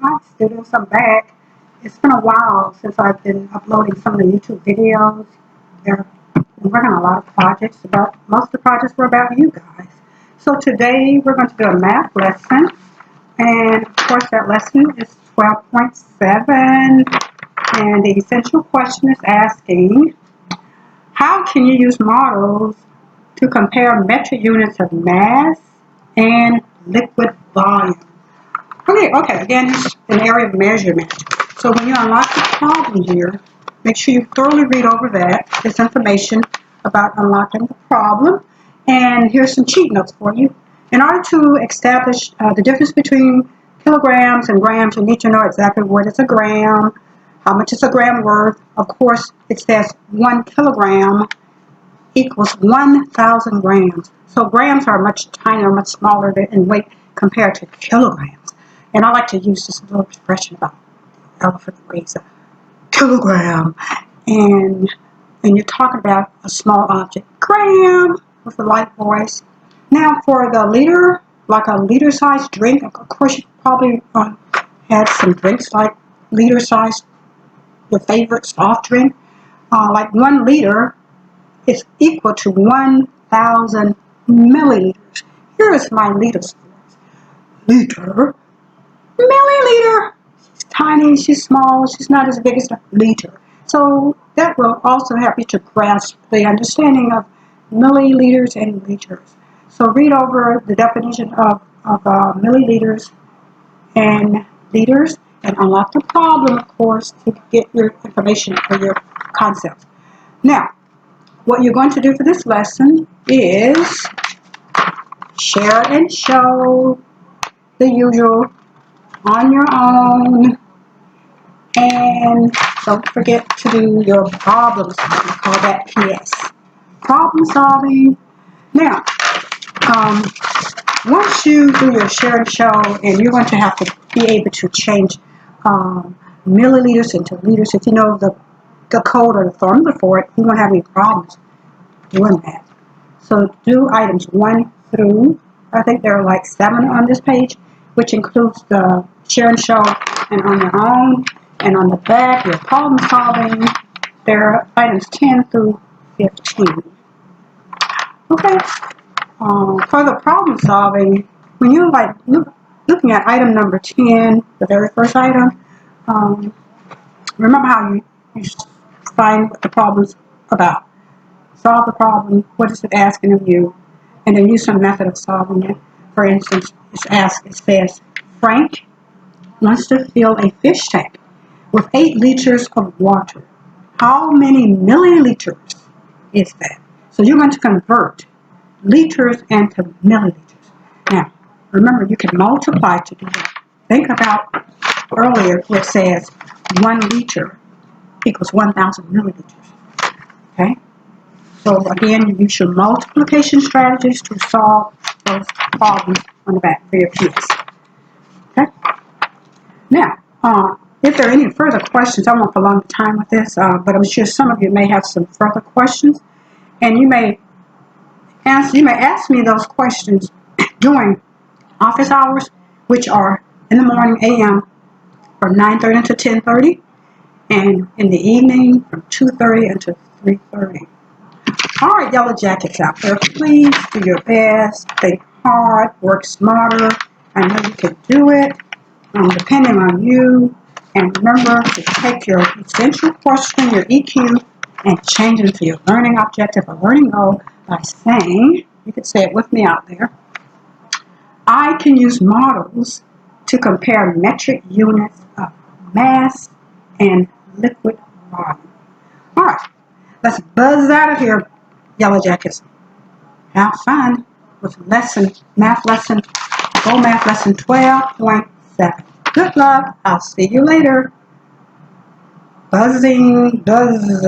Hi students, I'm back. It's been a while since I've been uploading some of the YouTube videos. I've been working on a lot of projects, but most of the projects were about you guys. So today we're going to do a math lesson, and of course that lesson is 12.7, and the essential question is asking, how can you use models to compare metric units of mass and liquid volume? Okay, again, it's an area of measurement. So when you unlock the problem here, make sure you thoroughly read over this information about unlocking the problem. And here's some cheat notes for you. In order to establish the difference between kilograms and grams, you need to know exactly what is a gram, how much is a gram worth. Of course, it says 1 kilogram equals 1,000 grams. So grams are much tinier, much smaller in weight compared to kilograms. And I like to use this little expression about elephant weighs a kilogram. And you're talking about a small object, gram, with a light voice. Now for the liter, like a liter-sized drink, of course you probably had some drinks like liter-sized, your favorite soft drink. Like 1 liter is equal to 1,000 milliliters. Here is my liters. Liter. Milliliter. She's tiny, she's small, she's not as big as a liter. So that will also help you to grasp the understanding of milliliters and liters. So read over the definition of milliliters and liters and unlock the problem, of course, to get your information for your concepts. Now, what you're going to do for this lesson is share and show, the usual, on your own, and don't forget to do your problem solving. I call that PS. Problem solving. Now, once you do your share and show, and you're going to have to be able to change milliliters into liters. If you know the code or the formula for it, you won't have any problems doing that. So do items 1 through, I think there are like 7 on this page, which includes the share and show and on your own. And on the back, your problem solving, there are items 10 through 15. Okay. For the problem solving, when you're like looking at item number 10, the very first item, remember how you find what the problem's about. Solve the problem, what is it asking of you, and then use some method of solving it. For instance, it says, Frank wants to fill a fish tank with 8 liters of water. How many milliliters is that? So you're going to convert liters into milliliters. Now, remember, you can multiply to do that. Think about earlier where it says 1 liter equals 1,000 milliliters. Okay? So again, you use your multiplication strategies to solve those problems on the back for your PS. Okay? Now, if there are any further questions, I won't prolong the time with this, but I'm sure some of you may have some further questions, and you may ask me those questions during office hours, which are in the morning a.m. from 9:30 to 10:30, and in the evening from 2:30 until 3:30. All right, yellow jackets out there, please do your best, think hard, work smarter. I know you can do it. Depending on you. And remember to take your essential question, your EQ, and change it into your learning objective or learning goal by saying, you could say it with me out there, I can use models to compare metric units of mass and liquid volume. All right, let's buzz out of here, yellow jackets. Have fun with math lesson 12.7. Good luck. I'll see you later. Buzzing, buzz.